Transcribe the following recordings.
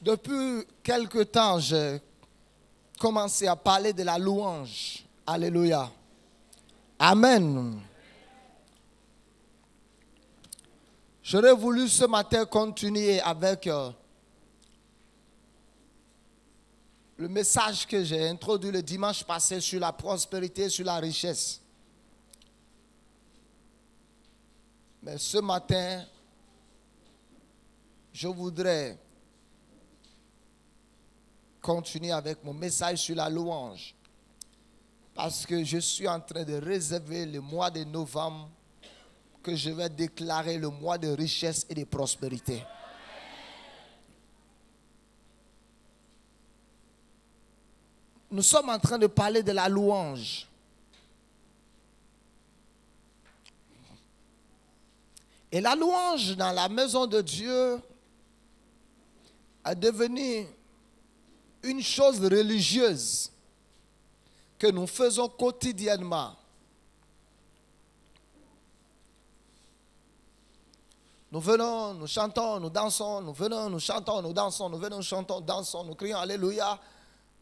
Depuis quelque temps, j'ai commencé à parler de la louange. Alléluia. Amen. J'aurais voulu ce matin continuer avec le message que j'ai introduit le dimanche passé sur la prospérité, sur la richesse. Mais ce matin, je voudrais continuer avec mon message sur la louange. Parce que je suis en train de réserver le mois de novembre que je vais déclarer le mois de richesse et de prospérité. Nous sommes en train de parler de la louange. Et la louange dans la maison de Dieu est devenue une chose religieuse que nous faisons quotidiennement. Nous venons, nous chantons, nous dansons, nous venons, nous chantons, nous dansons, nous venons, nous chantons, dansons, nous crions Alléluia.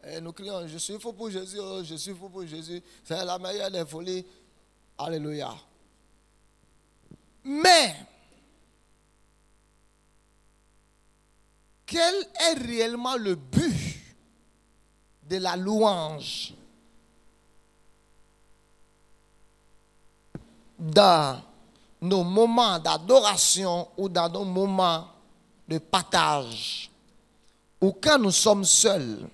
Et nous crions, je suis fou pour Jésus, oh, je suis fou pour Jésus. C'est la meilleure des folies. Alléluia. Mais, quel est réellement le but de la louange dans nos moments d'adoration ou dans nos moments de partage ou quand nous sommes seuls?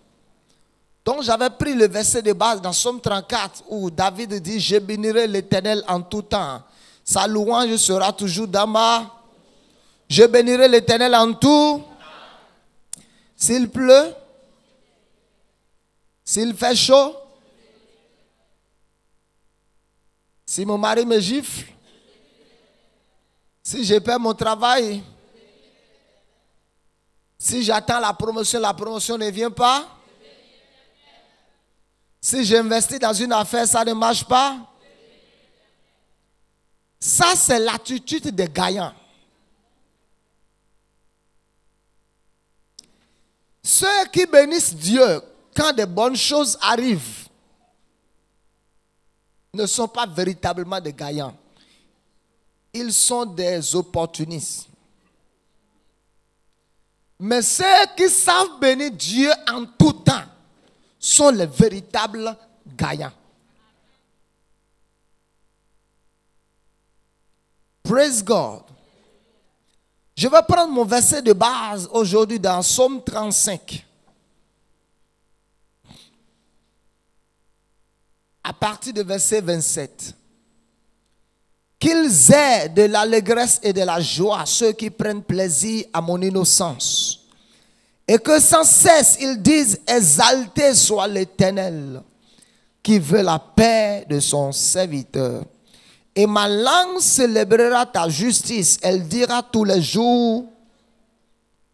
Donc j'avais pris le verset de base dans Psaume 34 où David dit « Je bénirai l'Éternel en tout temps. Sa louange sera toujours dans ma... Je bénirai l'Éternel en tout. S'il pleut, s'il fait chaud, si mon mari me gifle, si je perds mon travail, si j'attends la promotion ne vient pas. Si j'investis dans une affaire, ça ne marche pas. Ça, c'est l'attitude des gagnants. Ceux qui bénissent Dieu quand de bonnes choses arrivent ne sont pas véritablement des gagnants. Ils sont des opportunistes. Mais ceux qui savent bénir Dieu en tout temps sont les véritables gagnants. Praise God. Je vais prendre mon verset de base aujourd'hui dans Psaume 35. À partir du verset 27. Qu'ils aient de l'allégresse et de la joie, ceux qui prennent plaisir à mon innocence. Et que sans cesse ils disent, exalté soit l'Éternel, qui veut la paix de son serviteur. Et ma langue célébrera ta justice, elle dira tous les jours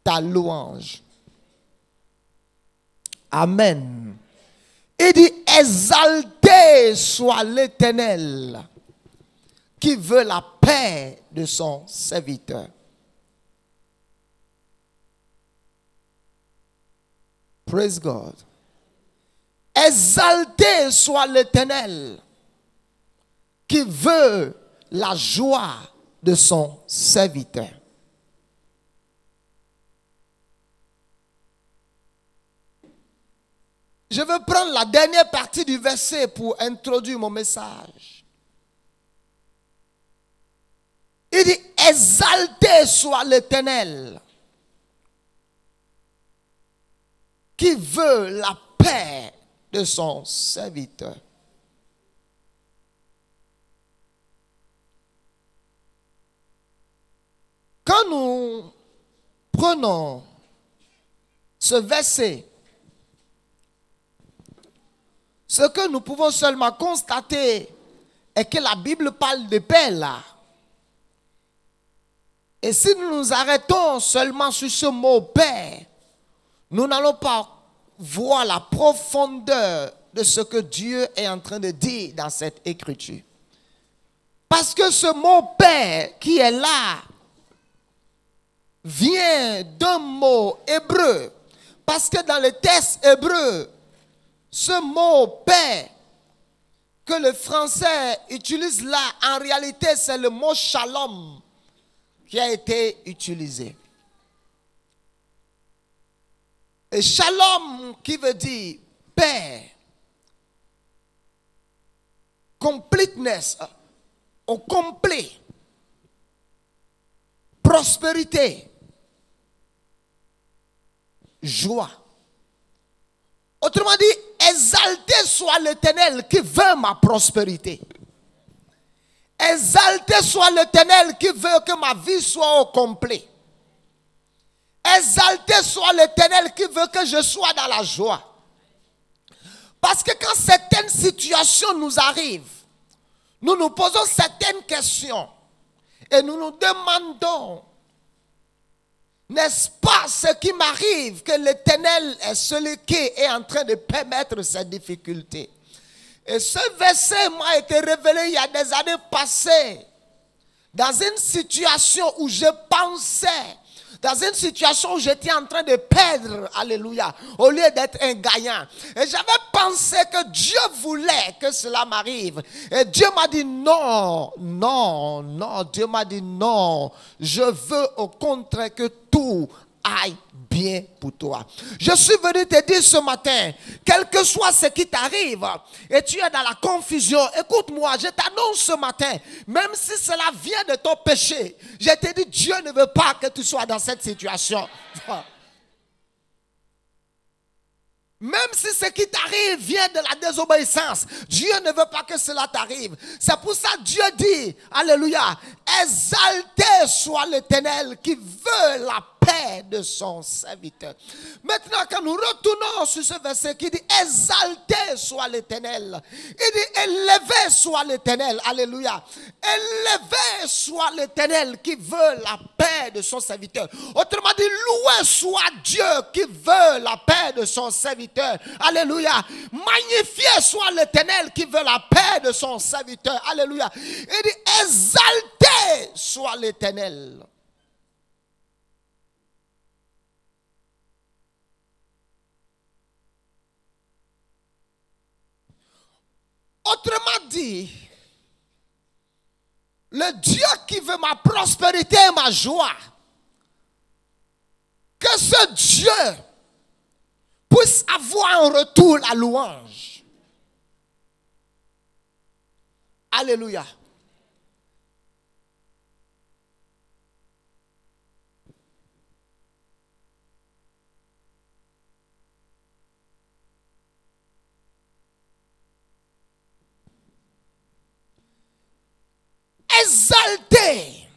ta louange. Amen. Il dit, exalté soit l'Éternel, qui veut la paix de son serviteur. Praise God. Exalté soit l'Éternel qui veut la joie de son serviteur. Je veux prendre la dernière partie du verset pour introduire mon message. Il dit, exalté soit l'Éternel qui veut la paix de son serviteur. Quand nous prenons ce verset, ce que nous pouvons seulement constater est que la Bible parle de paix là. Et si nous nous arrêtons seulement sur ce mot paix, nous n'allons pas voir la profondeur de ce que Dieu est en train de dire dans cette écriture. Parce que ce mot paix qui est là vient d'un mot hébreu Parce que dans le texte hébreu, ce mot paix que le français utilise là, en réalité, c'est le mot shalom qui a été utilisé. Et shalom qui veut dire paix, completeness, au complet, prospérité, joie. Autrement dit, exalté soit l'Éternel qui veut ma prospérité. Exalté soit l'Éternel qui veut que ma vie soit au complet. Exalté soit l'Éternel qui veut que je sois dans la joie. Parce que quand certaines situations nous arrivent, nous nous posons certaines questions et nous nous demandons, n'est-ce pas ce qui m'arrive, que l'Éternel est celui qui est en train de permettre ces difficultés. Et ce verset m'a été révélé il y a des années passées, dans une situation où je pensais, dans une situation où j'étais en train de perdre, alléluia, au lieu d'être un gagnant. Et j'avais pensé que Dieu voulait que cela m'arrive. Et Dieu m'a dit non, non, non. Dieu m'a dit non. Je veux au contraire que tout aille bien pour toi. Je suis venu te dire ce matin, quel que soit ce qui t'arrive, et tu es dans la confusion, écoute-moi, je t'annonce ce matin, même si cela vient de ton péché, je te dis, Dieu ne veut pas que tu sois dans cette situation. Même si ce qui t'arrive vient de la désobéissance, Dieu ne veut pas que cela t'arrive. C'est pour ça que Dieu dit, alléluia, exalté soit l'Éternel qui veut la paix de son serviteur. Maintenant, quand nous retournons sur ce verset qui dit, exalté soit l'Éternel. Il dit, élevé soit l'Éternel. Alléluia. Élevé soit l'Éternel qui veut la paix de son serviteur. Autrement dit, loué soit Dieu qui veut la paix de son serviteur. Alléluia. Magnifié soit l'Éternel qui veut la paix de son serviteur. Alléluia. Il dit, exalté soit l'Éternel. Autrement dit, le Dieu qui veut ma prospérité et ma joie, que ce Dieu puisse avoir en retour la louange. Alléluia. Exalté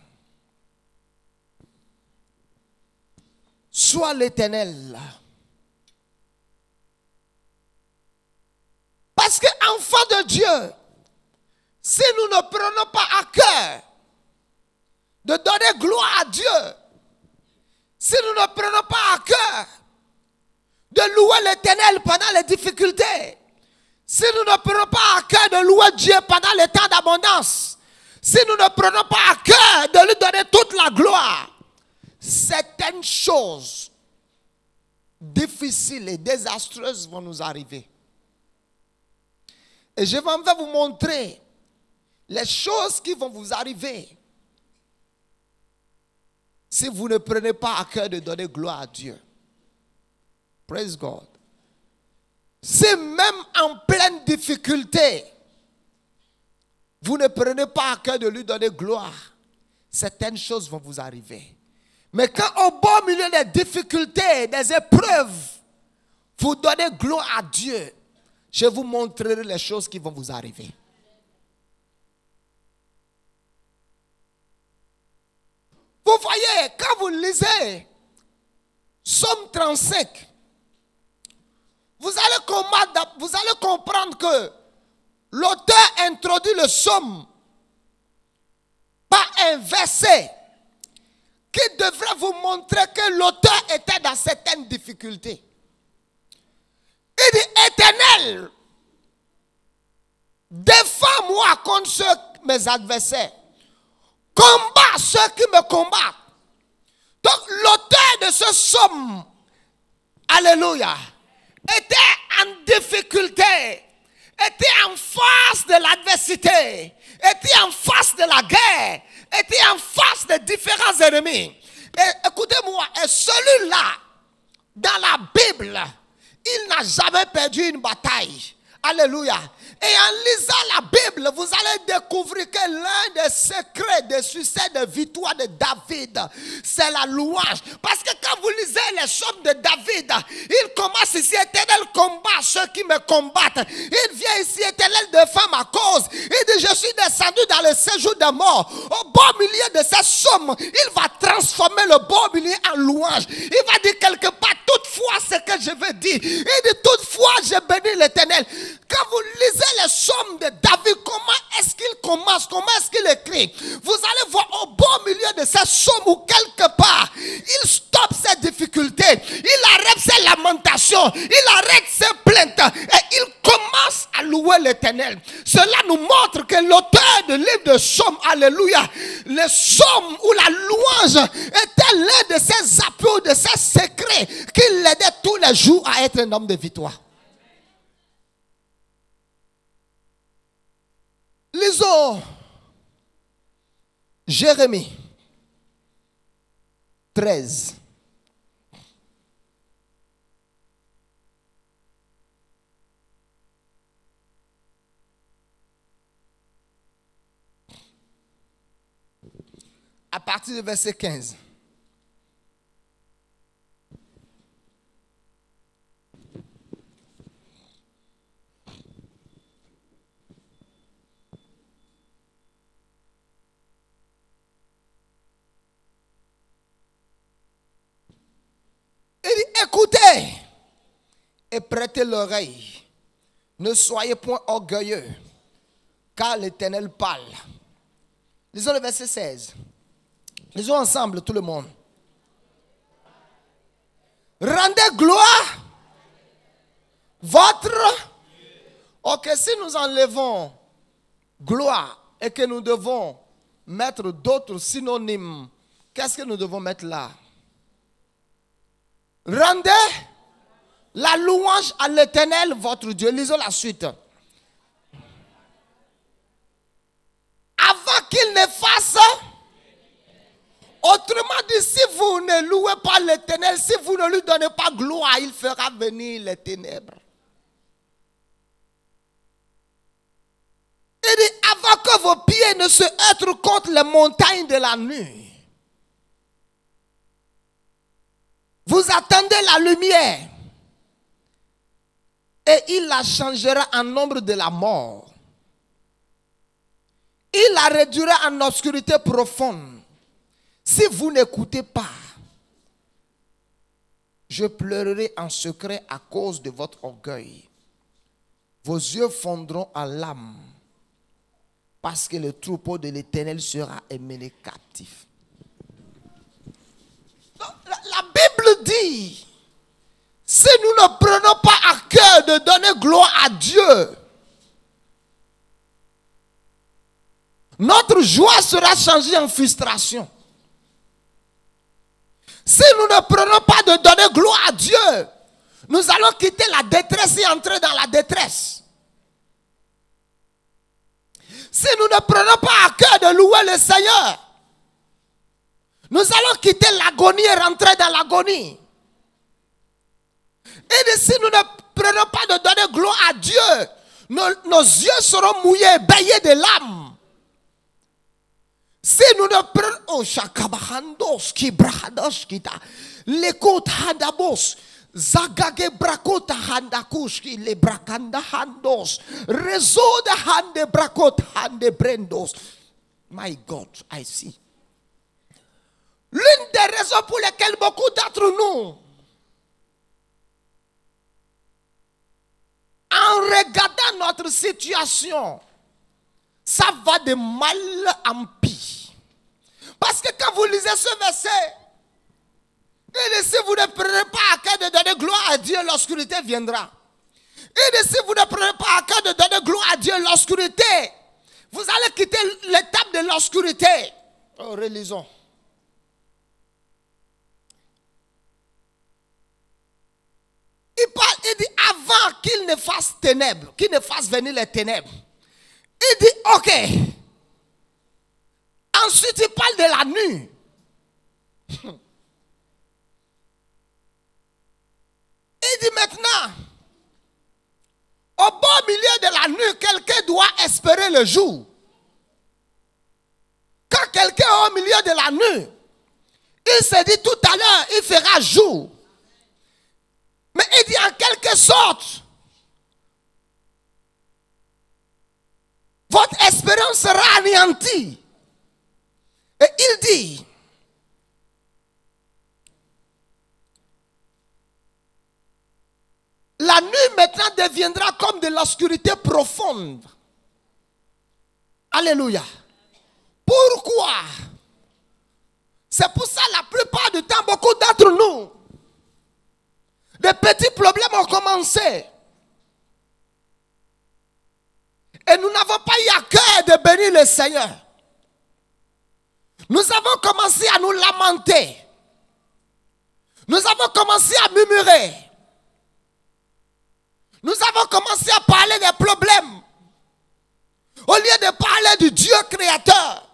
soit l'Éternel. Parce que enfants de Dieu, si nous ne prenons pas à cœur de donner gloire à Dieu, si nous ne prenons pas à cœur de louer l'Éternel pendant les difficultés, si nous ne prenons pas à cœur de louer Dieu pendant les temps d'abondance, si nous ne prenons pas à cœur de lui donner toute la gloire, certaines choses difficiles et désastreuses vont nous arriver. Et je vais vous montrer les choses qui vont vous arriver si vous ne prenez pas à cœur de donner gloire à Dieu. Praise God. Si même en pleine difficulté, vous ne prenez pas à cœur de lui donner gloire, certaines choses vont vous arriver. Mais quand au beau milieu des difficultés, des épreuves, vous donnez gloire à Dieu, je vous montrerai les choses qui vont vous arriver. Vous voyez, quand vous lisez Psaume 35, vous allez comprendre que l'auteur introduit le psaume par un verset qui devrait vous montrer que l'auteur était dans certaines difficultés. Il dit, Éternel, défends-moi contre mes adversaires. Combat ceux qui me combattent. Donc l'auteur de ce psaume, à alléluia, était en difficulté, était en face de l'adversité, était en face de la guerre, était en face de différents ennemis. Et écoutez-moi, et celui-là, dans la Bible, il n'a jamais perdu une bataille. Alléluia. Et en lisant la Bible, vous allez découvrir que l'un des secrets des succès de victoire de David, c'est la louange. Parce que quand vous lisez les psaumes de David, il commence ici: Éternel, combat ceux qui me combattent. Il vient ici: Éternel, défends ma cause. Il dit: je suis descendu dans le séjour de mort. Au beau milieu de ces psaumes, il va transformer le beau milieu en louange. Il va dire quelque part: toutefois, ce que je veux dire. Il dit: toutefois, je bénis l'Éternel. Quand vous lisez les psaumes de David, comment est-ce qu'il commence, comment est-ce qu'il écrit, vous allez voir au beau milieu de ces psaumes où quelque part, il stoppe ses difficultés, il arrête ses lamentations, il arrête ses plaintes et il commence à louer l'Éternel. Cela nous montre que l'auteur du livre de psaumes, alléluia, les psaumes ou la louange était l'un de ses appuis, de ses secrets qui l'aidait tous les jours à être un homme de victoire. Lisons Jérémie 13. À partir du verset 15. Il dit: écoutez et prêtez l'oreille. Ne soyez point orgueilleux, car l'Éternel parle. Lisons le verset 16. Lisons ensemble, tout le monde. Rendez gloire votre. Ok, si nous enlevons gloire et que nous devons mettre d'autres synonymes, qu'est-ce que nous devons mettre là? Rendez la louange à l'Éternel votre Dieu. Lisons la suite. Avant qu'il ne fasse. Autrement dit, si vous ne louez pas l'Éternel, si vous ne lui donnez pas gloire, il fera venir les ténèbres. Il dit: avant que vos pieds ne se heurtent contre les montagnes de la nuit, vous attendez la lumière et il la changera en ombre de la mort. Il la réduira en obscurité profonde. Si vous n'écoutez pas, je pleurerai en secret à cause de votre orgueil. Vos yeux fondront en larmes parce que le troupeau de l'Éternel sera emmené captif. La Bible dit, si nous ne prenons pas à cœur de donner gloire à Dieu, notre joie sera changée en frustration. Si nous ne prenons pas de donner gloire à Dieu, nous allons quitter la détresse et entrer dans la détresse. Si nous ne prenons pas à cœur de louer le Seigneur, nous allons quitter l'agonie et rentrer dans l'agonie. Et si nous ne prenons pas de donner gloire à Dieu, nos yeux seront mouillés, baillés de larmes. Si nous ne prenons... Oh, Shakabahandos, Kibrahados, Kita. Lekot Handabos. Zagage Brakota Handakushki, Le Brakanda Handos. Réseau de Hande Brakot Hande Brendos. My God, I see. L'une des raisons pour lesquelles beaucoup d'entre nous, en regardant notre situation, ça va de mal en pire. Parce que quand vous lisez ce verset, et si vous ne prenez pas à cœur de donner gloire à Dieu, l'obscurité viendra. Et si vous ne prenez pas à cœur de donner gloire à Dieu, l'obscurité, vous allez quitter l'étape de l'obscurité. Oh, relisons. fasse ténèbres, qui ne fasse venir les ténèbres. Il dit, ok. Ensuite, il parle de la nuit. Il dit maintenant, au beau milieu de la nuit, quelqu'un doit espérer le jour. Quand quelqu'un est au milieu de la nuit, il se dit tout à l'heure, il fera jour. Mais il dit en quelque sorte, votre espérance sera anéantie. Et il dit, la nuit maintenant deviendra comme de l'obscurité profonde. Alléluia. Pourquoi? C'est pour ça la plupart du temps, beaucoup d'entre nous, des petits problèmes ont commencé. Et nous n'avons pas eu à cœur de bénir le Seigneur. Nous avons commencé à nous lamenter. Nous avons commencé à murmurer. Nous avons commencé à parler des problèmes. Au lieu de parler du Dieu créateur.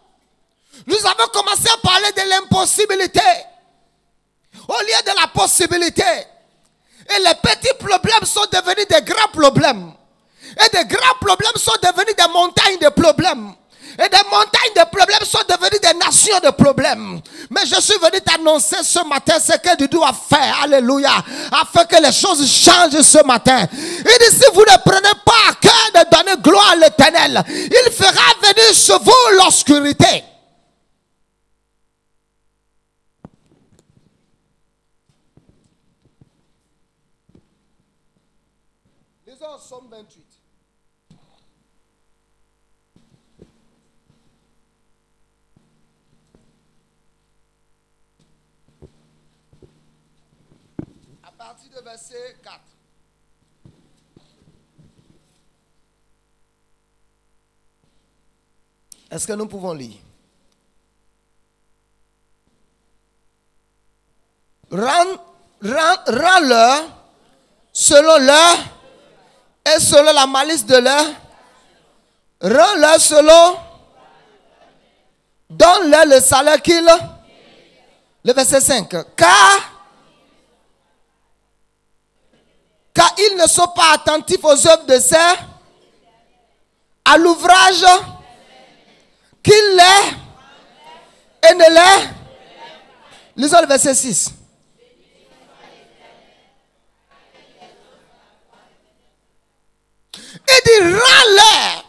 Nous avons commencé à parler de l'impossibilité. Au lieu de la possibilité. Et les petits problèmes sont devenus des grands problèmes. Et des grands problèmes sont devenus des montagnes de problèmes. Et des montagnes de problèmes sont devenues des nations de problèmes. Mais je suis venu t'annoncer ce matin ce que tu dois faire. Alléluia. Afin que les choses changent ce matin. Il dit, si vous ne prenez pas à cœur de donner gloire à l'Éternel, il fera venir sur vous l'obscurité. Lisons Somme 28. À partir de verset 4. Est-ce que nous pouvons lire? Rends-leur selon leur et selon la malice de leur. Rends-leur selon. Donne-leur le salaire qu'ils. Le verset 5. Car ils ne sont pas attentifs aux œuvres de serre, à l'ouvrage qu'il les et ne les. Lisons le verset 6. Il dit rends-leur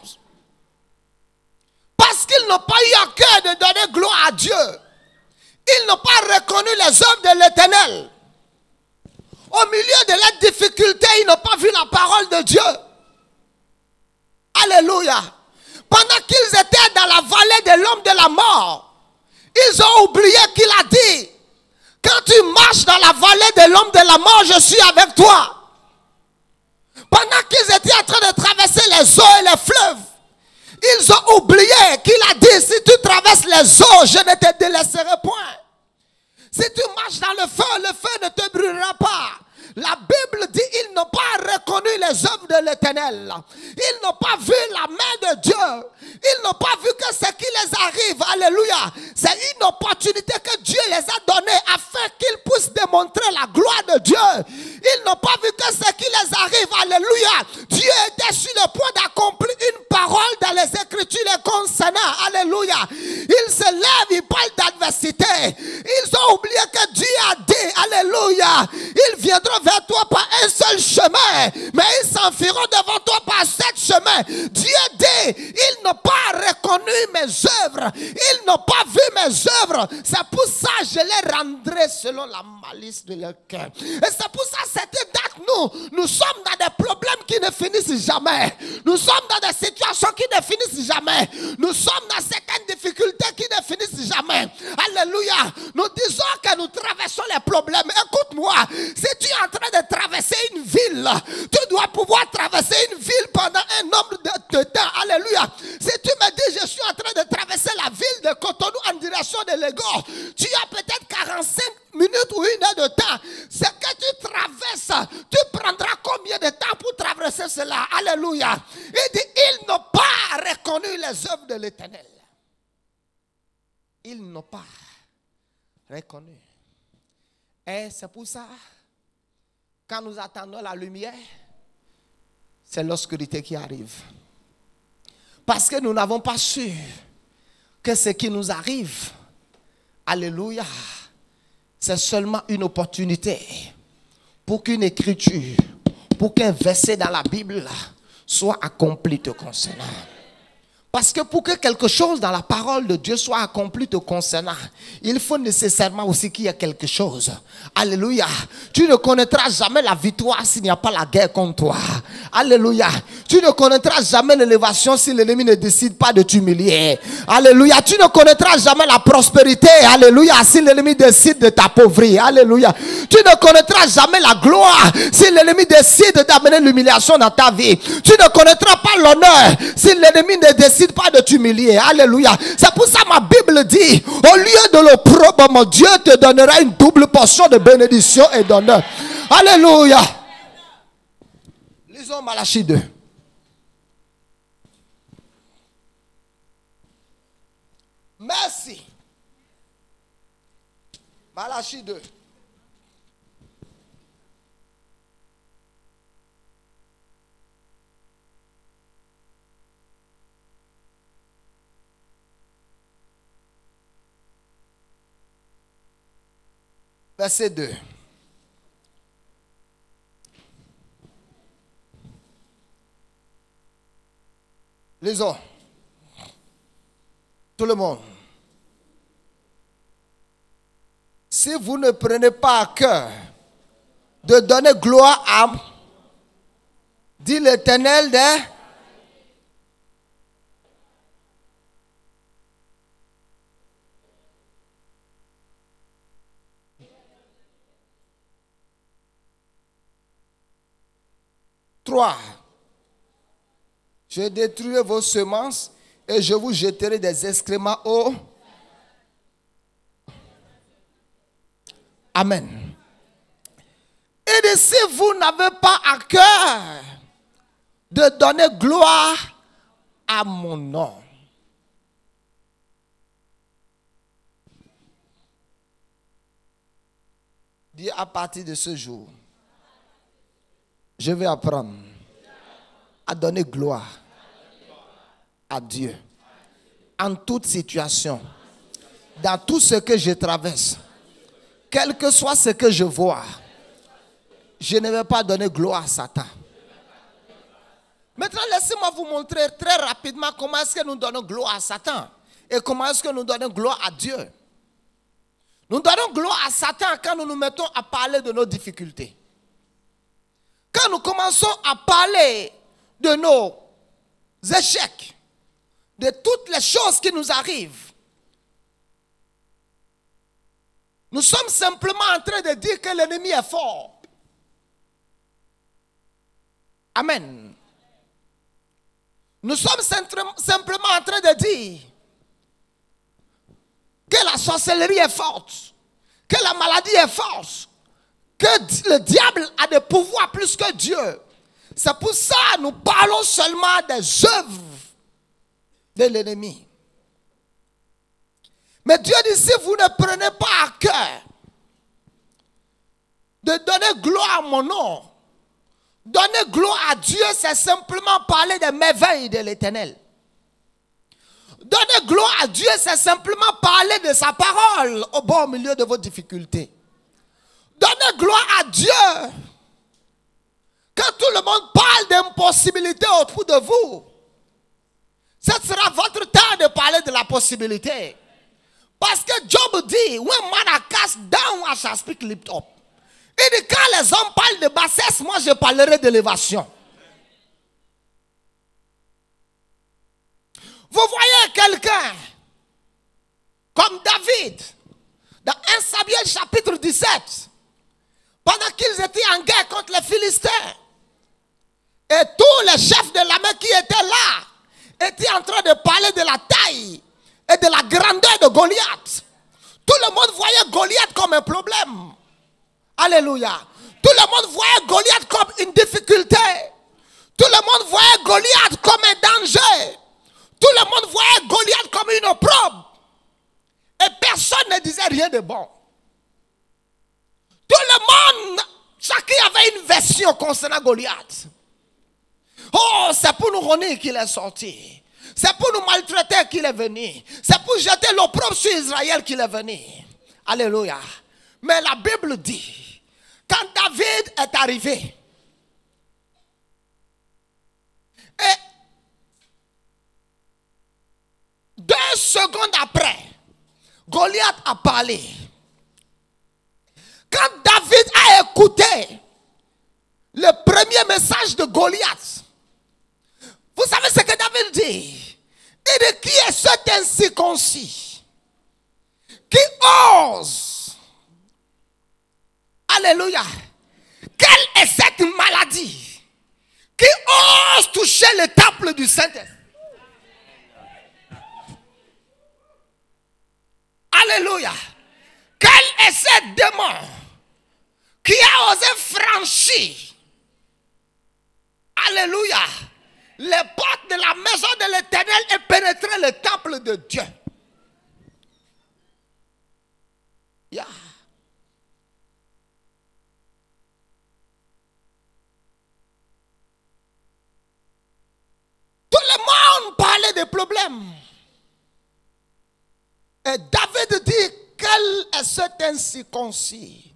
parce qu'ils n'ont pas eu à cœur de donner gloire à Dieu. Ils n'ont pas reconnu les œuvres de l'Éternel. Au milieu de la difficulté, ils n'ont pas vu la parole de Dieu. Alléluia. Pendant qu'ils étaient dans la vallée de l'homme de la mort, ils ont oublié qu'il a dit, quand tu marches dans la vallée de l'homme de la mort, je suis avec toi. Pendant qu'ils étaient en train de traverser les eaux et les fleuves, ils ont oublié qu'il a dit, si tu traverses les eaux, je ne te délaisserai point. Si tu marches dans le feu ne te brûlera pas. La Bible dit, ils n'ont pas reconnu les œuvres de l'Éternel. Ils n'ont pas vu la main de Dieu. Ils n'ont pas vu que ce qui les arrive, alléluia, c'est une opportunité que Dieu les a donnée afin qu'ils puissent démontrer la gloire de Dieu. Ils n'ont pas vu que ce qui les arrive, alléluia, Dieu était sur le point d'accomplir une parole dans les Écritures les concernant, alléluia. Ils se lèvent, ils parlent d'adversité. Ils ont oublié que Dieu a dit, alléluia, ils viendront vers toi par un seul chemin, mais ils s'enfuiront devant toi par 7 chemins. Dieu dit, ils n'ont pas reconnu mes œuvres, ils n'ont pas vu mes œuvres. C'est pour ça que je les rendrai selon la malice de leur cœur. Et c'est pour ça que cette date, nous sommes dans des problèmes qui ne finissent jamais. Nous sommes dans des situations qui ne finissent jamais. Nous sommes dans certaines difficultés qui ne finissent jamais. Alléluia. Nous disons que nous traversons les problèmes. Écoute-moi, si tu es en train de traverser une ville, tu dois pouvoir traverser une ville pendant un nombre de temps. Alléluia. Si tu me dis, je suis en train de traverser la ville de Cotonou en direction de Lagos, tu as peut-être 45 minutes ou 1 heure de temps. Ce que tu traverses, tu prendras combien de temps pour traverser ce Alléluia. Il dit, ils n'ont pas reconnu les œuvres de l'Éternel. Ils n'ont pas reconnu. Et c'est pour ça, quand nous attendons la lumière, c'est l'obscurité qui arrive. Parce que nous n'avons pas su que ce qui nous arrive, alléluia, c'est seulement une opportunité pour qu'une écriture, pour qu'un verset dans la Bible soit accompli te concernant. Parce que pour que quelque chose dans la parole de Dieu soit accompli te concernant, il faut nécessairement aussi qu'il y ait quelque chose. Alléluia. Tu ne connaîtras jamais la victoire s'il n'y a pas la guerre contre toi. Alléluia. Tu ne connaîtras jamais l'élévation si l'ennemi ne décide pas de t'humilier. Alléluia. Tu ne connaîtras jamais la prospérité. Alléluia. Si l'ennemi décide de t'appauvrir. Alléluia. Tu ne connaîtras jamais la gloire si l'ennemi décide d'amener l'humiliation dans ta vie. Tu ne connaîtras pas l'honneur si l'ennemi ne décide pas de t'humilier. Alléluia. C'est pour ça ma Bible dit, au lieu de l'opprobre, Dieu te donnera une double portion de bénédiction et d'honneur. Alléluia. Lisons Malachie 2. Merci. Malachie 2. Verset 2. Lisons. Tout le monde. Si vous ne prenez pas à cœur de donner gloire à, dit l'Éternel des... Je détruirai vos semences et je vous jeterai des excréments au... Amen. Et si vous n'avez pas à cœur de donner gloire à mon nom, dis à partir de ce jour, je vais apprendre à donner gloire à Dieu en toute situation, dans tout ce que je traverse, quel que soit ce que je vois. Je ne vais pas donner gloire à Satan. Maintenant, laissez-moi vous montrer très rapidement comment est-ce que nous donnons gloire à Satan et comment est-ce que nous donnons gloire à Dieu. Nous donnons gloire à Satan quand nous nous mettons à parler de nos difficultés. Quand nous commençons à parler de nos échecs, de toutes les choses qui nous arrivent, nous sommes simplement en train de dire que l'ennemi est fort. Amen. Nous sommes simplement en train de dire que la sorcellerie est forte, que la maladie est forte, que le diable a des pouvoirs plus que Dieu. C'est pour ça que nous parlons seulement des œuvres de l'ennemi. Mais Dieu dit, si vous ne prenez pas à cœur de donner gloire à mon nom, donner gloire à Dieu, c'est simplement parler des merveilles de l'Éternel. Donner gloire à Dieu, c'est simplement parler de sa parole au bon milieu de vos difficultés. Donner gloire à Dieu quand tout le monde parle d'impossibilité autour de vous. Ce sera votre temps de parler de la possibilité. Parce que Job dit, when man are cast down, I shall speak lift up. Il dit, quand les hommes parlent de bassesse, moi je parlerai d'élévation. Vous voyez quelqu'un comme David, dans 1 Samuel chapitre 17, pendant qu'ils étaient en guerre contre les Philistins, et tous les chefs de l'armée qui étaient là, étaient en train de parler de la taille et de la grandeur de Goliath. Tout le monde voyait Goliath comme un problème. Alléluia. Tout le monde voyait Goliath comme une difficulté. Tout le monde voyait Goliath comme un danger. Tout le monde voyait Goliath comme une opprobre. Et personne ne disait rien de bon. Tout le monde, chacun avait une version concernant Goliath. Oh, c'est pour nous renier qu'il est sorti. C'est pour nous maltraiter qu'il est venu. C'est pour jeter l'opprobre sur Israël qu'il est venu. Alléluia. Mais la Bible dit, quand David est arrivé, et 2 secondes après, Goliath a parlé. Quand David a écouté le premier message de Goliath, vous savez ce que David dit? Il dit, qui est cet incirconcis qui ose? Alléluia. Quelle est cette maladie qui ose toucher le temple du Saint-Esprit? Alléluia. Quel est ce démon qui a osé franchir, alléluia, les portes de la maison de l'Éternel et pénétrer le temple de Dieu? Yeah. Tout le monde parlait des problèmes. Et David dit, quel est cet incirconcis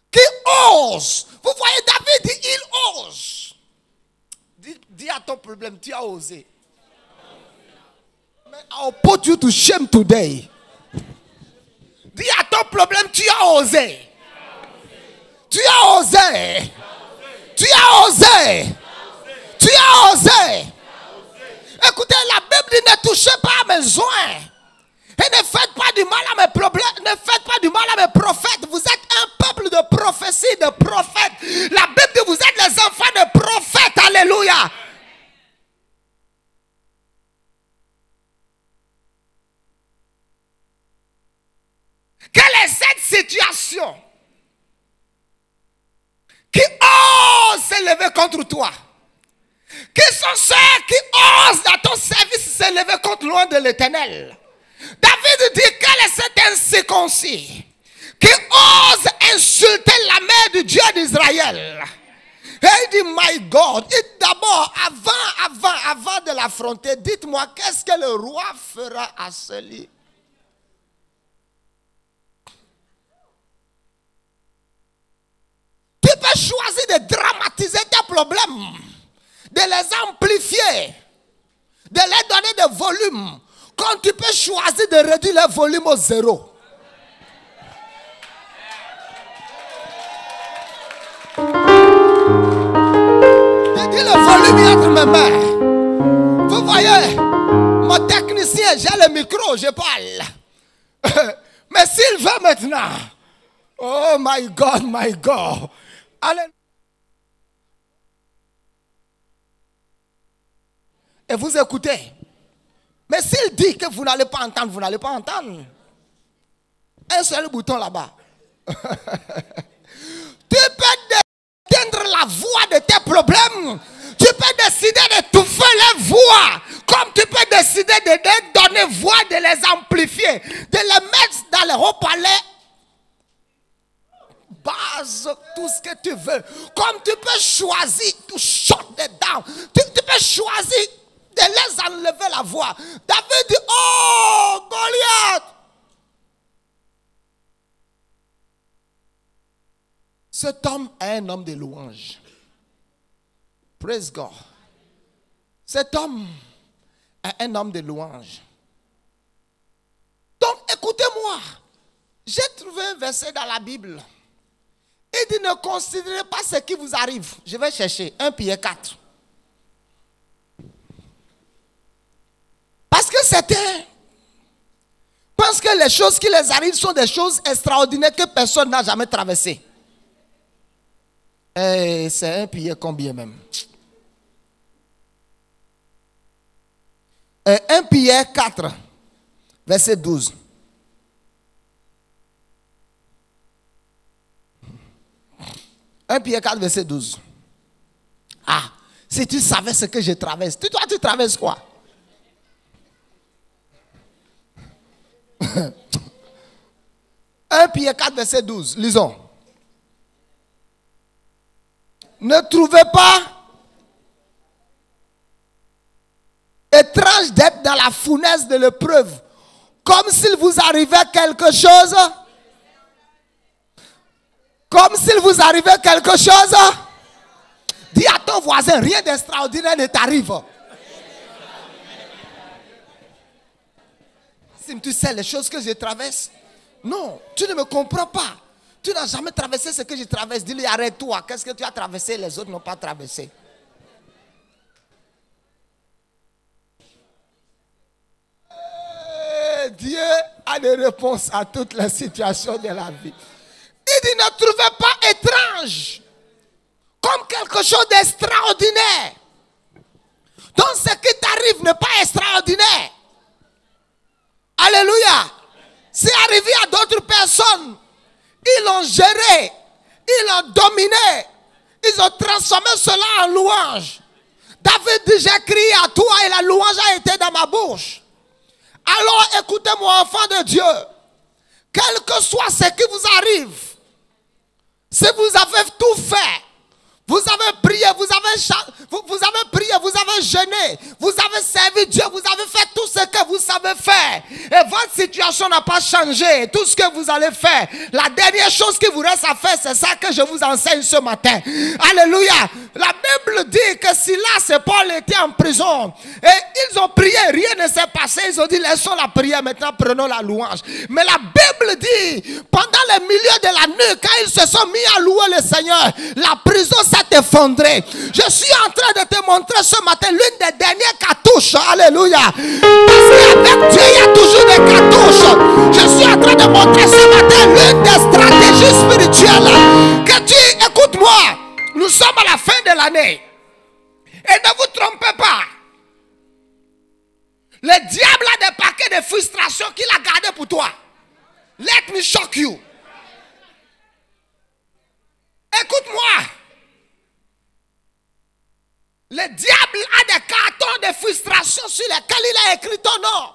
qui ose? Vous voyez, David dit, il ose. Dis à ton problème, tu as osé. Mais I'll put you to shame today. Dis à ton problème, tu as osé. Tu as osé. Tu as osé. Tu as osé. Écoutez, la Bible dit, ne touchez pas à mes joints. Et ne faites pas du mal à mes problèmes, ne faites pas du mal à mes prophètes. Vous êtes un peuple de prophétie, de prophètes. La Bible dit, vous êtes les enfants de prophètes. Alléluia. Quelle est cette situation qui ose s'élever contre toi? Qui sont ceux qui osent dans ton service s'élever contre loin de l'Éternel? David dit, quel est cet incirconcis qui ose insulter la mère du Dieu d'Israël? Et il dit, my God, d'abord, avant de l'affronter, dites-moi, qu'est-ce que le roi fera à celui? Tu peux choisir de dramatiser tes problèmes, de les amplifier, de les donner de volume, quand tu peux choisir de réduire le volume au zéro. Je dis le volume est entre mes mains. Vous voyez, mon technicien, j'ai le micro, je parle. Mais s'il veut maintenant, oh my God, my God. Allez. Et vous écoutez. Mais s'il dit que vous n'allez pas entendre, vous n'allez pas entendre. Un seul bouton là-bas. Tu peux éteindre la voix de tes problèmes. Tu peux décider d'étouffer les voix. Comme tu peux décider de donner voix, de les amplifier. De les mettre dans les haut-parlers. Base, tout ce que tu veux. Comme tu peux choisir, to shut them down. Tu peux choisir de les enlever la voix. David dit, oh, Goliath. Cet homme est un homme de louange. Praise God. Cet homme est un homme de louange. Donc, écoutez-moi. J'ai trouvé un verset dans la Bible. Il dit, ne considérez pas ce qui vous arrive. Je vais chercher 1 Pierre 4. Parce que c'était... Parce que les choses qui les arrivent sont des choses extraordinaires que personne n'a jamais traversées. Et c'est 1 Pierre combien même? 1 Pierre 4, verset 12. Pierre 4, verset 12. Ah, Si tu savais ce que je traverse, toi, tu traverses quoi? 1 Pierre 4, verset 12. Lisons. Ne trouvez pas étrange d'être dans la fournaise de l'épreuve, comme s'il vous arrivait quelque chose. Comme s'il vous arrivait quelque chose. Dis à ton voisin, rien d'extraordinaire ne t'arrive. Si tu sais les choses que je traverse, non, tu ne me comprends pas. Tu n'as jamais traversé ce que je traverse. Dis-lui, arrête-toi. Qu'est-ce que tu as traversé, les autres n'ont pas traversé. Dieu a des réponses à toutes les situations de la vie. Il dit, ne trouvez pas étrange comme quelque chose d'extraordinaire. Donc ce qui t'arrive n'est pas extraordinaire. Alléluia. C'est arrivé à d'autres personnes. Ils l'ont géré. Ils l'ont dominé. Ils ont transformé cela en louange. David dit, j'ai crié à toi et la louange a été dans ma bouche. Alors écoutez-moi, enfant de Dieu. Quel que soit ce qui vous arrive, si vous avez tout fait, vous avez prié, vous avez prié, vous avez jeûné, vous avez servi Dieu, vous avez fait tout ce que vous savez faire. Et votre situation n'a pas changé. Tout ce que vous allez faire, la dernière chose qui vous reste à faire, c'est ça que je vous enseigne ce matin. Alléluia. La Bible dit que Silas et Paul étaient en prison. Et ils ont prié, rien ne s'est passé. Ils ont dit, laissons la prière, maintenant prenons la louange. Mais la Bible dit, pendant le milieu de la nuit, quand ils se sont mis à louer le Seigneur, la prison s'est effondrée. Je suis en train de te montrer ce matin l'une des dernières cartouches. Alléluia. Parce qu'avec Dieu, il y a toujours des cartouches. Je suis en train de montrer ce matin l'une des stratégies spirituelles. Que tu, écoute-moi, nous sommes à la fin de l'année. Et ne vous trompez pas. Le diable a des paquets de frustration qu'il a gardé pour toi. Let me shock you. Écoute-moi. Le diable a des cartons de frustration sur lesquels il a écrit ton nom.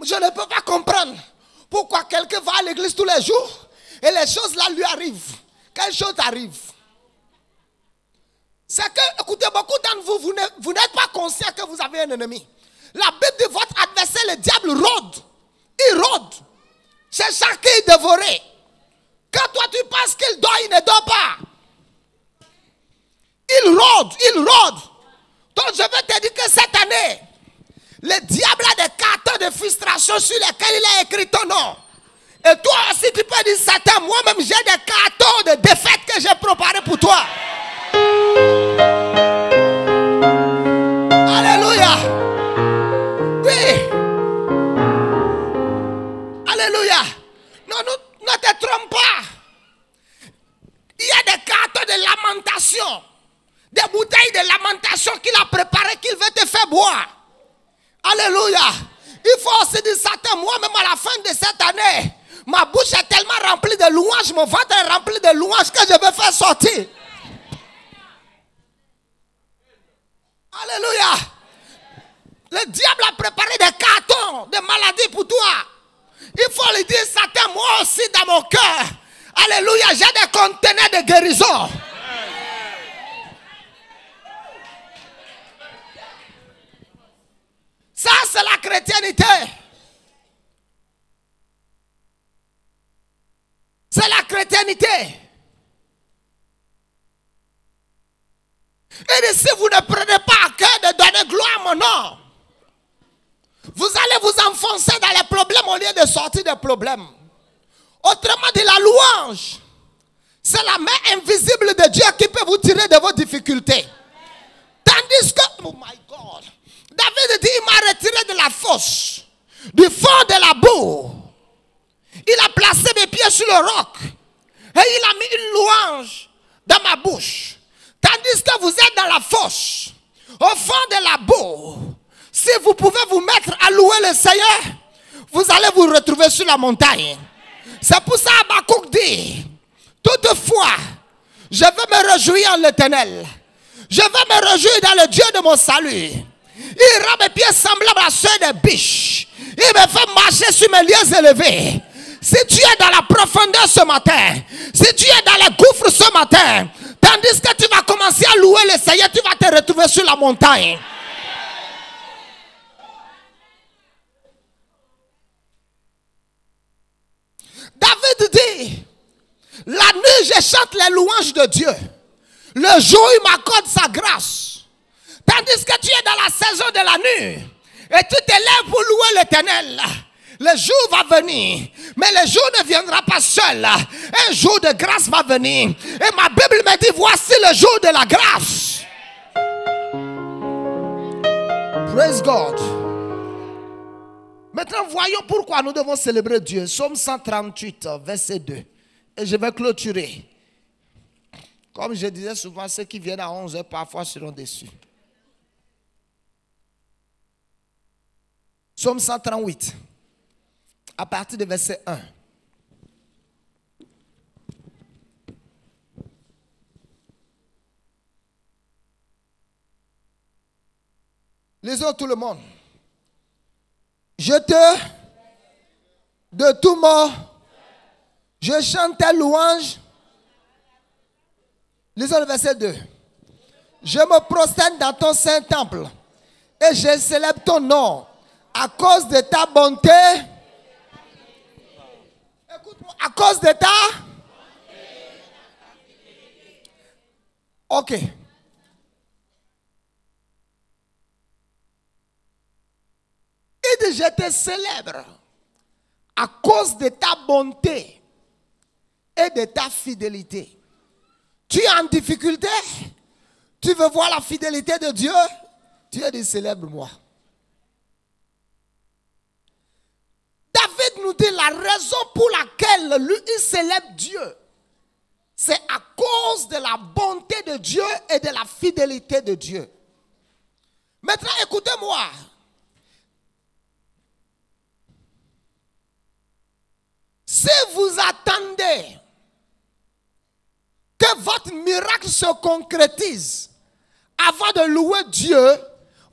Je ne peux pas comprendre pourquoi quelqu'un va à l'église tous les jours et les choses là lui arrivent. Quelle chose arrive? C'est que, écoutez, beaucoup d'entre vous, vous n'êtes pas conscient que vous avez un ennemi. La Bible dit votre adversaire, le diable, rôde. Il rôde. C'est ça qui est dévoré. Quand toi tu penses qu'il dort, il ne dort pas. Il rôde, il rôde. Donc je vais te dire que cette année, le diable a des cartons de frustration sur lesquels il a écrit ton nom. Et toi aussi tu peux dire, Satan, moi-même j'ai des cartons de défaite que j'ai préparés pour toi. Alléluia. Oui. Alléluia. Non, ne te trompe pas. Il y a des cartons de lamentation. Des bouteilles de lamentation qu'il a préparées, qu'il veut te faire boire. Alléluia. Il faut aussi dire, Satan, moi-même à la fin de cette année, ma bouche est tellement remplie de louanges, mon ventre est rempli de louanges que je vais faire sortir. Alléluia. Le diable a préparé des cartons de maladies pour toi. Il faut lui dire, Satan, moi aussi dans mon cœur. Alléluia, j'ai des conteneurs de guérison. Ça, c'est la chrétienté. C'est la chrétienté. Et si vous ne prenez pas à cœur de donner gloire à mon nom, vous allez vous enfoncer dans les problèmes au lieu de sortir des problèmes. Autrement dit, la louange, c'est la main invisible de Dieu qui peut vous tirer de vos difficultés. Tandis que, oh my God, David dit, il m'a retiré de la fosse, du fond de la boue. Il a placé mes pieds sur le roc. Et il a mis une louange dans ma bouche. Tandis que vous êtes dans la fosse, au fond de la boue, si vous pouvez vous mettre à louer le Seigneur, vous allez vous retrouver sur la montagne. C'est pour ça Habakkuk dit, toutefois, Je vais me réjouir en l'Éternel. Je vais me réjouir dans le Dieu de mon salut. Il rend mes pieds semblables à ceux des biches. Il me fait marcher sur mes lieux élevés. Si tu es dans la profondeur ce matin, si tu es dans les gouffres ce matin, tandis que tu vas commencer à louer le Seigneur, tu vas te retrouver sur la montagne. David dit, la nuit je chante les louanges de Dieu. Le jour il m'accorde sa grâce. Tandis que tu es dans la saison de la nuit et tu te lèves pour louer l'Éternel. Le jour va venir, mais le jour ne viendra pas seul. Un jour de grâce va venir. Et ma Bible me dit, voici le jour de la grâce. Praise God. Maintenant, voyons pourquoi nous devons célébrer Dieu. Psaume 138, verset 2. Et je vais clôturer. Comme je disais souvent, ceux qui viennent à 11h parfois seront déçus. Psaume 138. À partir du verset 1. Lisons tout le monde. De tout mon, je chante tes louanges. Lisons le verset 2. Je me prosterne dans ton saint temple et je célèbre ton nom à cause de ta bonté. Écoute-moi, à cause de ta... Ok. Il dit, je te célèbre à cause de ta bonté et de ta fidélité. Tu es en difficulté, tu veux voir la fidélité de Dieu, Dieu dit, célèbre-moi. David nous dit la raison pour laquelle lui, il célèbre Dieu. C'est à cause de la bonté de Dieu et de la fidélité de Dieu. Maintenant, écoutez-moi. Si vous attendez que votre miracle se concrétise avant de louer Dieu,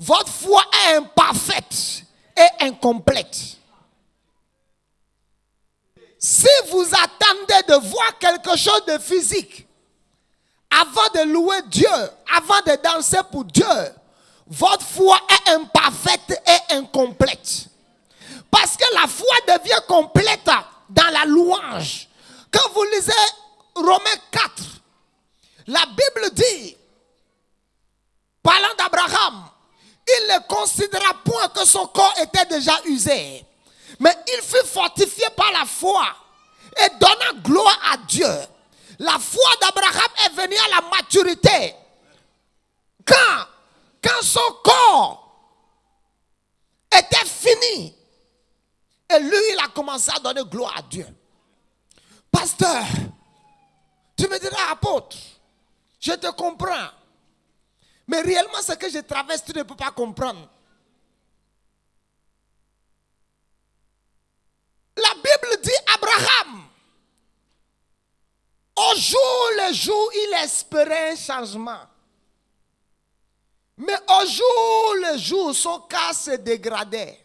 votre foi est imparfaite et incomplète. Si vous attendez de voir quelque chose de physique avant de louer Dieu, avant de danser pour Dieu, votre foi est imparfaite et incomplète. Parce que la foi devient complète dans la louange. Quand vous lisez Romains 4, la Bible dit, parlant d'Abraham, il ne considéra point que son corps était déjà usé. Mais il fut fortifié par la foi et donna gloire à Dieu. La foi d'Abraham est venue à la maturité. Quand son corps était fini, et lui, il a commencé à donner gloire à Dieu. Pasteur, tu me diras, apôtre, je te comprends. Mais réellement, ce que je traverse, tu ne peux pas comprendre. La Bible dit, Abraham, au jour le jour, il espérait un changement. Mais au jour le jour, son cas se dégradait.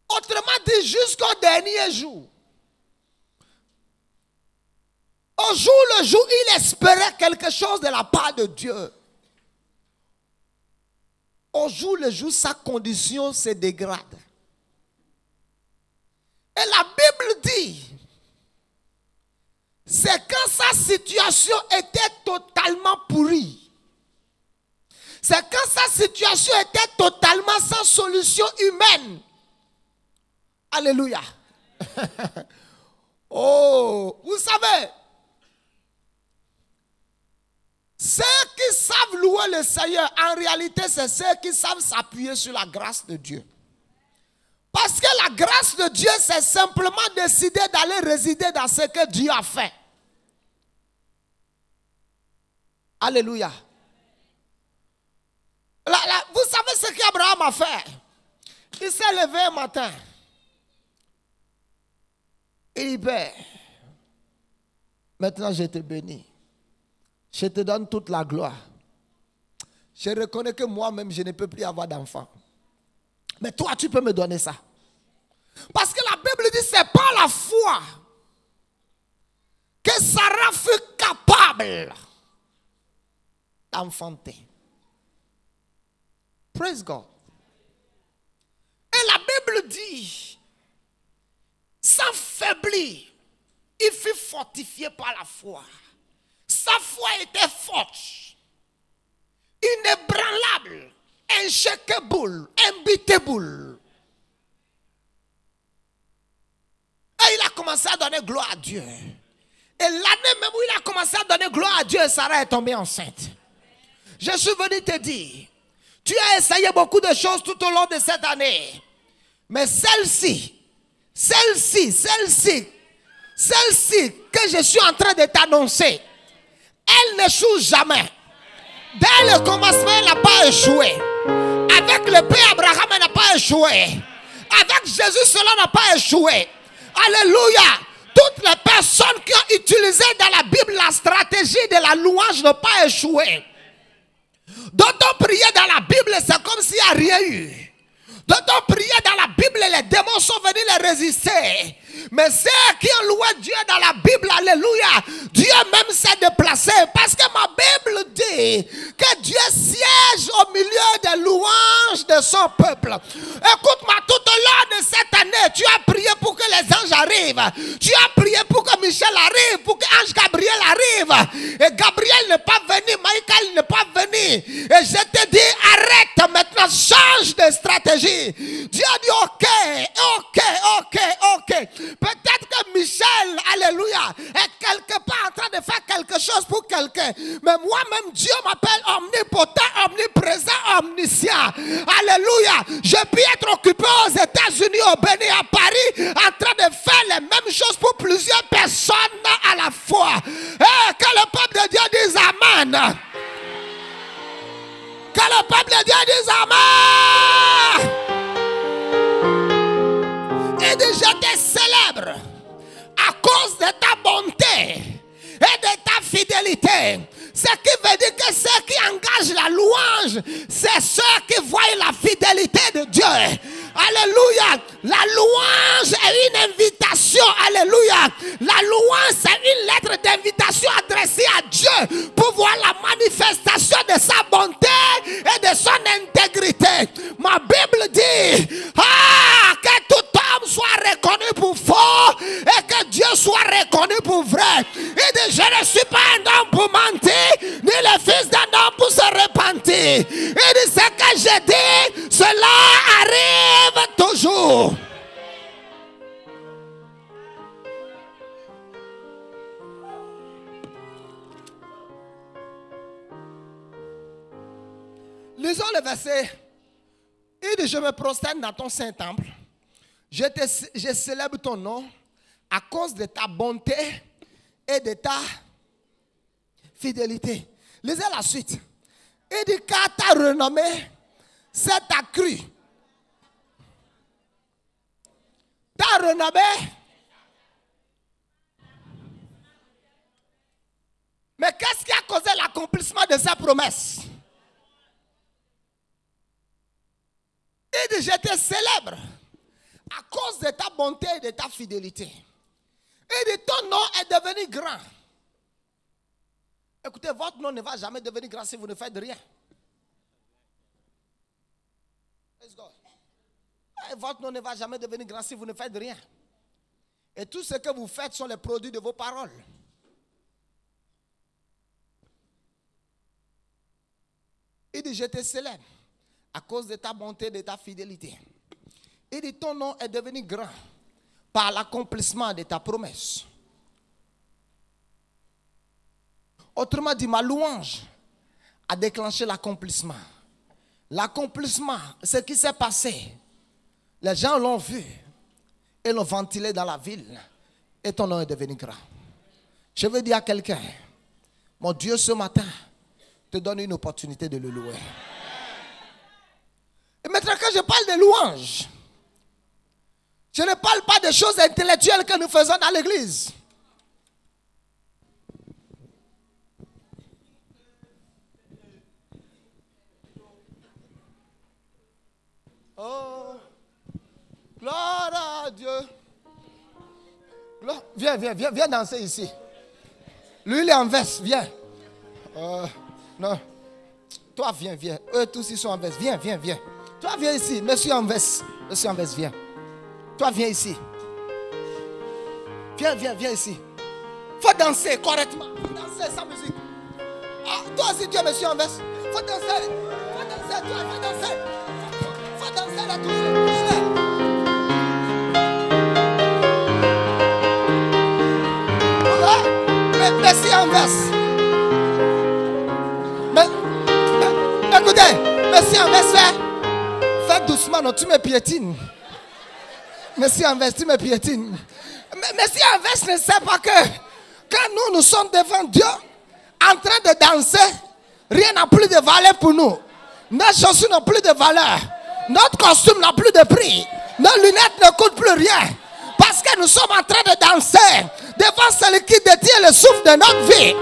Autrement dit, jusqu'au dernier jour. Au jour le jour, il espérait quelque chose de la part de Dieu. Au jour le jour, sa condition se dégrade. Et la Bible dit, c'est quand sa situation était totalement pourrie. C'est quand sa situation était totalement sans solution humaine. Alléluia. Oh, vous savez, ceux qui savent louer le Seigneur, en réalité, c'est ceux qui savent s'appuyer sur la grâce de Dieu. Parce que la grâce de Dieu, c'est simplement décider d'aller résider dans ce que Dieu a fait. Alléluia. Vous savez ce qu'Abraham a fait? Il s'est levé un matin. Il dit, Père, maintenant je te bénis. Je te donne toute la gloire. Je reconnais que moi-même, je ne peux plus avoir d'enfant. Mais toi, tu peux me donner ça. Parce que la Bible dit, c'est pas la foi que Sarah fut capable d'enfanter. Praise God. Et la Bible dit, sans faiblir, il fut fortifié par la foi. Sa foi était forte, inébranlable, inshakable, imbitable. Et il a commencé à donner gloire à Dieu. Et l'année même où il a commencé à donner gloire à Dieu, Sarah est tombée enceinte. Je suis venu te dire, tu as essayé beaucoup de choses tout au long de cette année. Mais celle-ci que je suis en train de t'annoncer, elle n'échoue jamais. Dès le commencement, elle n'a pas échoué. Avec le père Abraham, elle n'a pas échoué. Avec Jésus, cela n'a pas échoué. Alléluia. Toutes les personnes qui ont utilisé dans la Bible la stratégie de la louange n'ont pas échoué. D'autres priaient dans la Bible, c'est comme s'il n'y a rien eu. D'autres priaient dans la Bible, les démons sont venus les résister. Mais ceux qui ont loué Dieu dans la Bible, alléluia, Dieu même s'est déplacé. Parce que ma Bible dit que Dieu siège au milieu des louanges de son peuple. Écoute-moi, tout au long de cette année, tu as prié pour que les anges arrivent. Tu as prié pour que Michel arrive, pour que Ange Gabriel arrive. Et Gabriel n'est pas venu, Michael n'est pas venu. Et je te dis, arrête maintenant, change de stratégie. Dieu a dit, ok. Peut-être que Michel, alléluia, est quelque part en train de faire quelque chose pour quelqu'un. Mais moi-même, Dieu m'appelle omnipotent, omniprésent, omniscient. Alléluia. Je peux être occupé aux États-Unis, au Bénin, à Paris, en train de faire les mêmes choses pour plusieurs personnes à la fois. Et que le peuple de Dieu dise Amen. Que le peuple de Dieu dise Amen. Et de jeter célèbre à cause de ta bonté et de ta fidélité. Ce qui veut dire que ceux qui engagent la louange, c'est ceux qui voient la fidélité de Dieu. Alléluia. La louange est une invitation. Alléluia. La louange, c'est une lettre d'invitation adressée à Dieu pour voir la manifestation de sa bonté et de son intégrité. Ma Bible dit, que tout homme soit reconnu pour faux et que Dieu soit reconnu pour vrai. Il dit, je ne suis pas un homme pour mentir, ni le fils d'un homme pour se repentir. Il dit, ce que j'ai dit, cela arrive toujours. Lisons le verset. Il dit, je me prosterne dans ton saint temple. Je célèbre ton nom à cause de ta bonté et de ta fidélité. Lisez la suite. Il dit, car ta renommée s'est accrue. Ta renommée. Mais qu'est-ce qui a causé l'accomplissement de sa promesse? Il dit, je te célèbre à cause de ta bonté et de ta fidélité. Il dit, ton nom est devenu grand. Écoutez, votre nom ne va jamais devenir grand si vous ne faites rien. Let's go. Et votre nom ne va jamais devenir grand si vous ne faites rien. Et tout ce que vous faites sont les produits de vos paroles. Il dit, je te célèbre à cause de ta bonté et de ta fidélité. Il dit, ton nom est devenu grand par l'accomplissement de ta promesse. Autrement dit, ma louange a déclenché l'accomplissement. L'accomplissement, ce qui s'est passé, les gens l'ont vu et l'ont ventilé dans la ville et ton nom est devenu grand. Je veux dire à quelqu'un, mon Dieu ce matin te donne une opportunité de le louer. Et maintenant que je parle de louange, Je ne parle pas des choses intellectuelles que nous faisons dans l'église. Oh, gloire à Dieu. Viens danser ici. Lui, il est en veste, viens. Non. Toi, viens. Eux tous, ils sont en veste. Viens. Toi, viens ici. Monsieur en veste, viens. Toi, viens ici. Viens ici. Faut danser correctement. Faut danser sans musique. Ah, toi aussi, tu es monsieur en veste. Faut danser. Faut danser la touche. Merci en veste. Écoutez, merci en veste, fais doucement, non, tu me piétines. Merci en veste, tu me piétines. Merci en veste ne sait pas que quand nous sommes devant Dieu, en train de danser, rien n'a plus de valeur pour nous. Nos chaussures n'ont plus de valeur. Notre costume n'a plus de prix. Nos lunettes ne coûtent plus rien. Parce que nous sommes en train de danser devant celui qui détient le souffle de notre vie.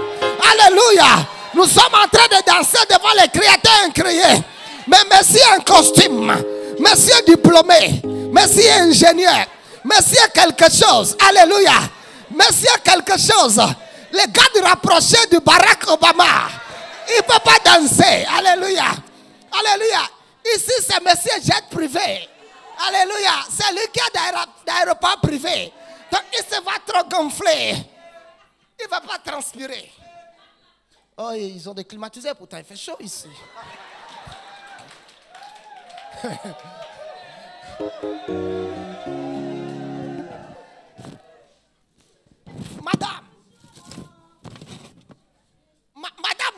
Alléluia. Nous sommes en train de danser devant les créateurs incréés. Mais merci un costume. Merci un diplômé. Merci un ingénieur. Merci à quelque chose. Alléluia. Merci à quelque chose. Les gars de rapprocher du Barack Obama. Il ne peut pas danser. Alléluia. Alléluia. Ici c'est monsieur jet privé. Alléluia. C'est lui qui a d'aéroport privé. Donc il se va trop gonfler. Il ne va pas transpirer. Oh, ils ont des climatiseurs, pourtant il fait chaud ici. Madame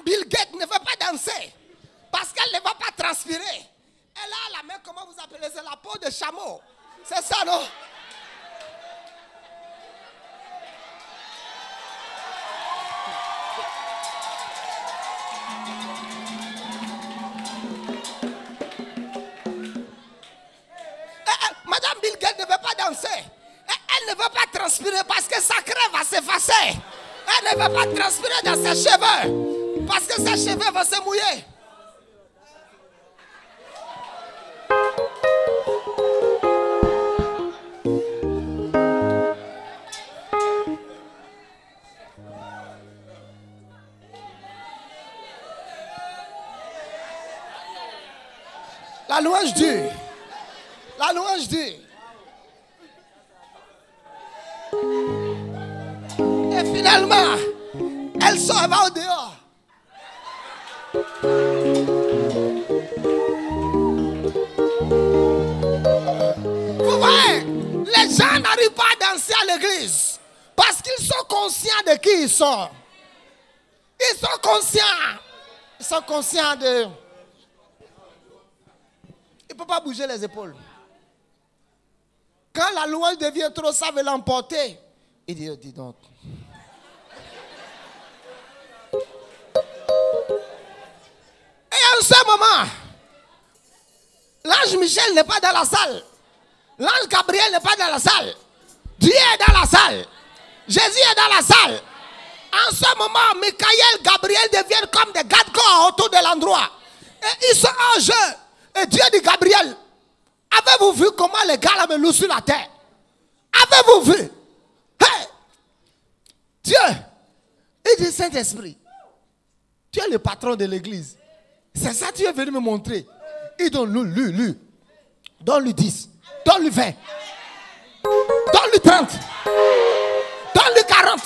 Bill Gates ne veut pas danser parce qu'elle ne va pas transpirer. Elle a la main, comment vous appelez ça, la peau de chameau. C'est ça, non? Madame Bill Gates ne veut pas danser. Elle ne veut pas transpirer parce que sa crème va s'effacer. Elle ne veut pas transpirer dans ses cheveux parce que ses cheveux vont se mouiller. La louange dure. La louange dure. Et finalement, elle sort, elle va au dehors. Vous voyez, les gens n'arrivent pas à danser à l'église parce qu'ils sont conscients de qui ils sont. Ils sont conscients. Ils sont conscients de... Il ne peut pas bouger les épaules. Quand la louange devient trop, ça veut l'emporter. Il dit, dis donc. Et à ce moment, l'ange Michel n'est pas dans la salle. L'ange Gabriel n'est pas dans la salle. Dieu est dans la salle. Jésus est dans la salle. En ce moment, Michael, Gabriel deviennent comme des gardes-corps autour de l'endroit. Et ils sont en jeu. Et Dieu dit, Gabriel, avez-vous vu comment les gars là me louent sur la terre? Avez-vous vu? Hey! Dieu, il dit, Saint-Esprit, tu es le patron de l'église. C'est ça que tu es venu me montrer. Il donne-lui. Donne-lui 10. Donne-lui 20. Donne-lui 30. Donne-lui 40.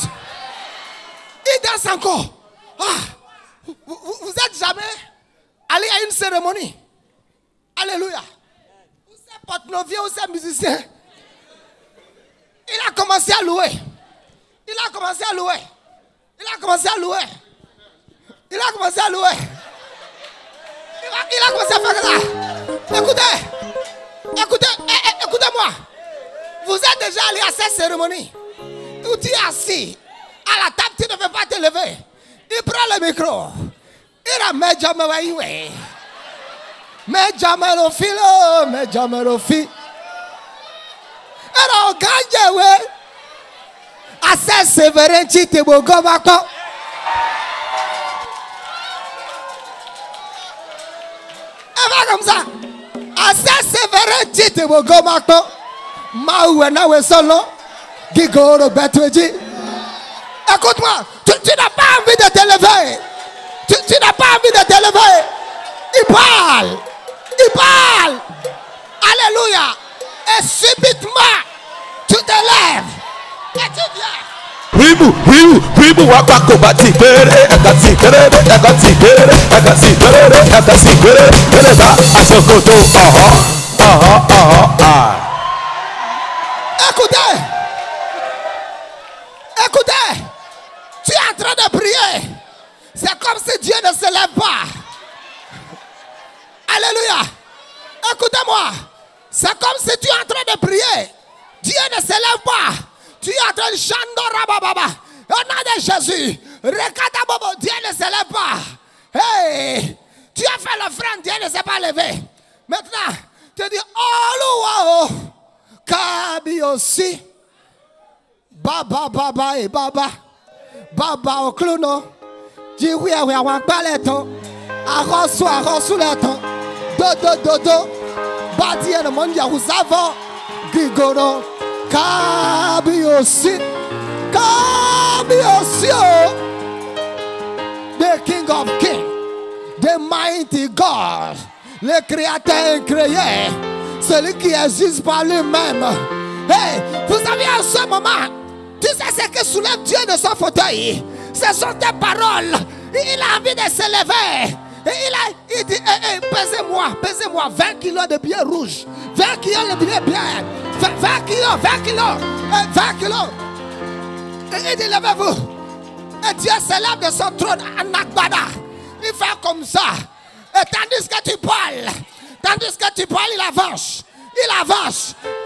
Il danse encore. Ah, vous êtes jamais allé à une cérémonie? Alléluia. Où c'est porte-novier, où c'est musicien? Il a commencé à louer. Il a commencé à louer. Il a commencé à louer. Il a commencé à louer. Il a commencé à faire ça. Écoutez-moi. Vous êtes déjà allé à cette cérémonie où tu es assis à la table, tu ne peux pas te lever. Il prend le micro. Il ramène Jamaiwe. Mais Jamel au filo, mais Jamel au fil. Alors, gagne, ouais. Assez sévère, tu te beau, gomako. Et va comme ça. Assez sévère, tu te beau, gomako. Maouena, ouais, solo. Gigoro, betweji. Écoute-moi, tu n'as pas envie de t'élever. Tu n'as pas envie de t'élever. Il parle. Il parle. Alléluia. Et subitement, tu te lèves. Et tu viens. Écoutez. Écoutez. Tu es en train de prier. C'est comme si Dieu ne se lève pas. Alléluia. Écoutez-moi. C'est comme si tu es en train de prier. Dieu ne se lève pas. Tu es en train de chanter. Au nom de Jésus. Dieu ne se lève pas. Hey. Tu as fait l'offrande. Dieu ne s'est pas levé. Maintenant, tu dis, oh, Kabi aussi. Baba, baba et baba. Baba au clono. Dis oui, oui, oui, baleton. Arrosu, arrosu, leton. Dodo. Badi et le monde, vous savez. Gigoro. Kabi aussi. Kabi aussi. The King of Kings. The Mighty God. Le Créateur incréé. Celui qui existe par lui-même. Hey, vous savez en ce moment, tu sais ce que soulève Dieu de son fauteuil. Ce sont tes paroles. Il a envie de se lever. Et il dit, pesez-moi 20 kilos de billets rouges. 20 kilos de billets bien. 20 kilos. Et il dit, levez-vous. Et Dieu se lève de son trône en Agbada. Il fait comme ça. Et tandis que tu parles, il avance.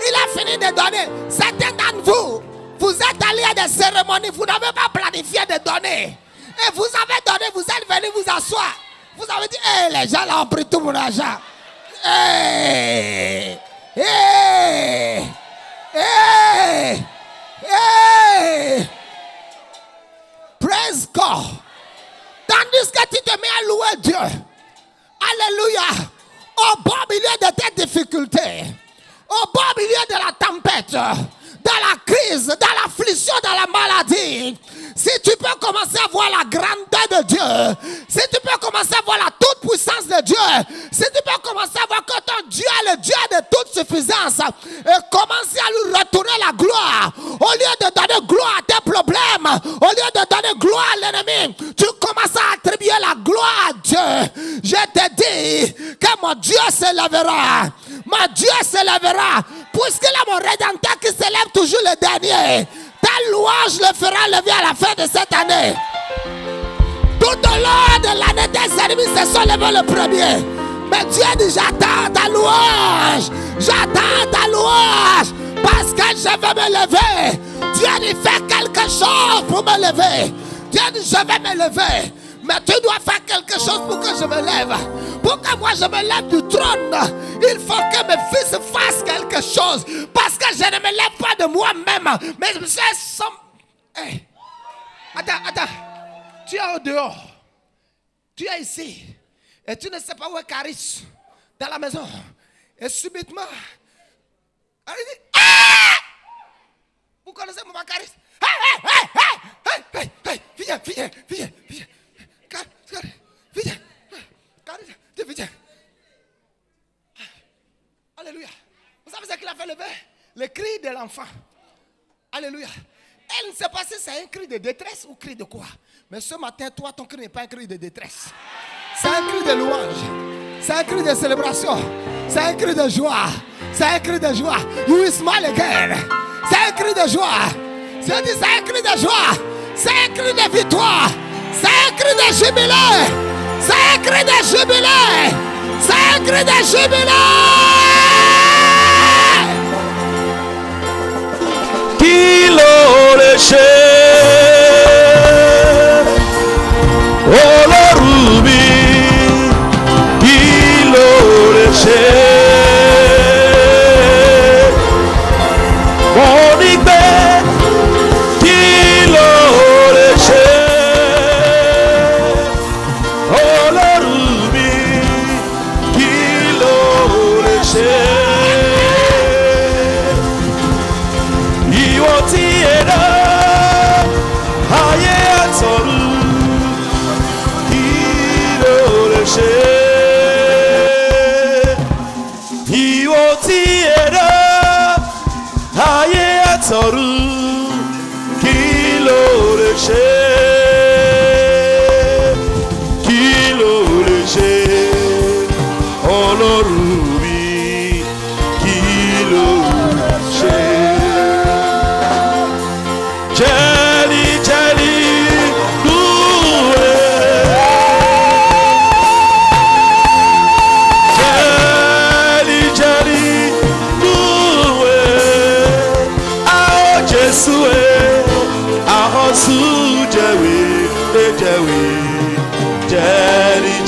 Il a fini de donner. Certains d'entre vous, vous êtes allés à des cérémonies, vous n'avez pas planifié de donner. Et vous avez donné, vous êtes venus vous asseoir. Vous avez dit, hey, les gens là ont pris tout mon argent. Hey. Praise God. Tandis que tu te mets à louer Dieu. Alléluia. Au bon milieu de tes difficultés. Au bon milieu de la tempête. Dans la crise, dans l'affliction, dans la maladie. Si tu peux commencer à voir la grandeur de Dieu, si tu peux commencer à voir la toute puissance de Dieu, si tu peux commencer à voir que ton Dieu est le Dieu de toute suffisance, et commencer à lui retourner la gloire, au lieu de donner gloire à tes problèmes, au lieu de donner gloire à l'ennemi, tu commences à attribuer la gloire à Dieu. Je te dis que mon Dieu se lèvera. Mon Dieu se lèvera. Puisqu'il est mon Rédempteur qui se lève toujours le dernier. Ta louange le fera lever à la fin de cette année. Tout au long de l'année, tes ennemis se sont levés le premier. Mais Dieu dit, j'attends ta louange. J'attends ta louange. Parce que je vais me lever. Dieu dit, fais quelque chose pour me lever. Dieu dit, je vais me lever. Mais tu dois faire quelque chose pour que je me lève. Pour que moi je me lève du trône, il faut que mes fils fassent quelque chose. Parce que je ne me lève pas de moi-même. Mais je suis... Hey. Attends. Tu es au dehors. Tu es ici. Et tu ne sais pas où est Caris. Dans la maison. Et subitement... Ah! Vous connaissez mon Caris? Hey! Viens. Viens. Alléluia. Vous savez ce qu'il a fait lever? Le cri de l'enfant. Alléluia. Elle ne sait pas si c'est un cri de détresse ou cri de quoi. Mais ce matin, toi, ton cri n'est pas un cri de détresse. C'est un cri de louange. C'est un cri de célébration. C'est un cri de joie. C'est un cri de joie. You will smile again. C'est un cri de joie. Je dis, c'est un cri de joie. C'est un cri de victoire. C'est un cri de jubilé. C'est un cri de jubilé. C'est un cri de jubilé. Qui l'aurait ché? Oh le rubi. Qui l'aurait ché?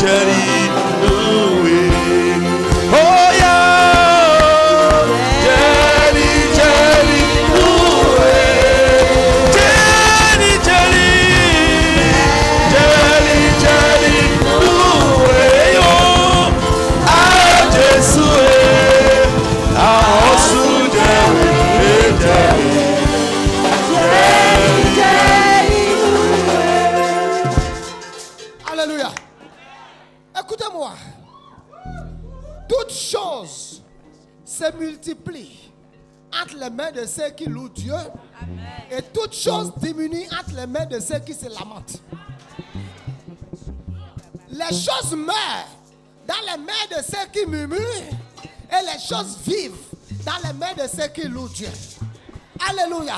Jerry, oh yeah, Jerry, Alléluia. Écoutez-moi. Toutes choses se multiplient entre les mains de ceux qui louent Dieu. Amen. Et toutes choses diminuent entre les mains de ceux qui se lamentent. Les choses meurent dans les mains de ceux qui murmurent et les choses vivent dans les mains de ceux qui louent Dieu. Alléluia.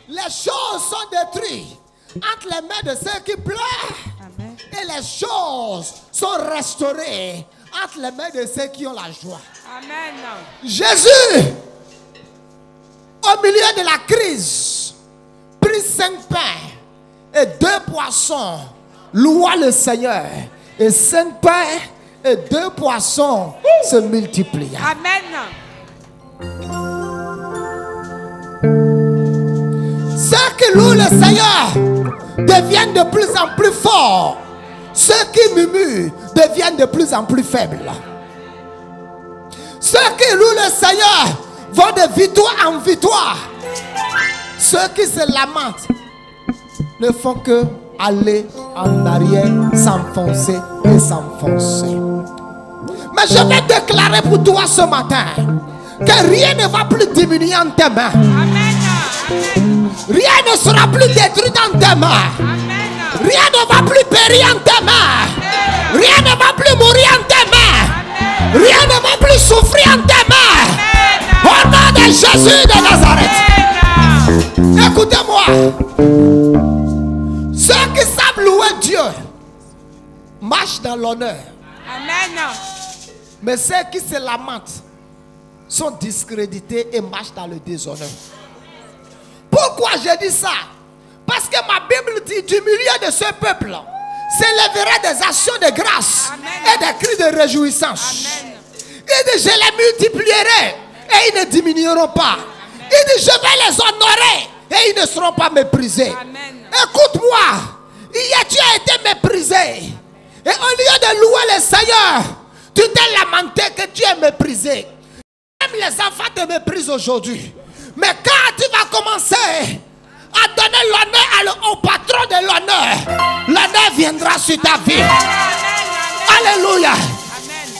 Les choses sont détruites entre les mains de ceux qui pleurent. Amen. Et les choses sont restaurées entre les mains de ceux qui ont la joie. Amen. Jésus, au milieu de la crise, prit 5 pains et 2 poissons, loua le Seigneur. Et 5 pains et 2 poissons se multiplient. Amen. Ceux qui louent le Seigneur deviennent de plus en plus forts. Ceux qui murmurent deviennent de plus en plus faibles. Ceux qui louent le Seigneur vont de victoire en victoire. Ceux qui se lamentent ne font que aller en arrière, s'enfoncer et s'enfoncer. Mais je vais déclarer pour toi ce matin que rien ne va plus diminuer en tes mains. Amen. Rien ne sera plus détruit dans tes mains. Amen. Rien ne va plus périr en tes mains. Amen. Rien ne va plus mourir en tes mains. Amen. Rien ne va plus souffrir en tes mains. Amen. Au nom de Jésus de Nazareth. Amen. Écoutez-moi. Ceux qui savent louer Dieu marchent dans l'honneur. Amen. Mais ceux qui se lamentent sont discrédités et marchent dans le déshonneur. Pourquoi je dis ça? Parce que ma Bible dit du milieu de ce peuple s'élèveraient des actions de grâce. Amen. Et des cris de réjouissance. Amen. Il dit je les multiplierai et ils ne diminueront pas. Amen. Il dit je vais les honorer et ils ne seront pas méprisés. Amen. Écoute-moi, hier tu as été méprisé. Et au lieu de louer le Seigneur, tu t'es lamenté que tu es méprisé. Même les enfants te méprisent aujourd'hui. Mais quand tu vas commencer à donner l'honneur au patron de l'honneur, l'honneur viendra sur ta vie. Alléluia.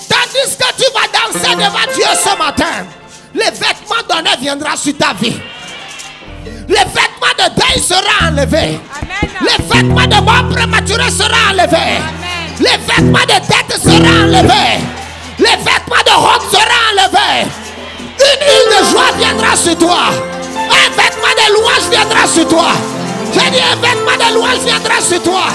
Tandis que tu vas danser devant Dieu ce matin, les vêtements d'honneur viendront sur ta vie. Les vêtements de deuil seront enlevés. Amen. Les vêtements de mort prématurée seront enlevés. Amen. Les vêtements de dette seront enlevés. Les vêtements de honte seront enlevés. Une huile de joie viendra sur toi. Un vêtement de louange viendra sur toi. J'ai dit un vêtement de louange viendra sur toi.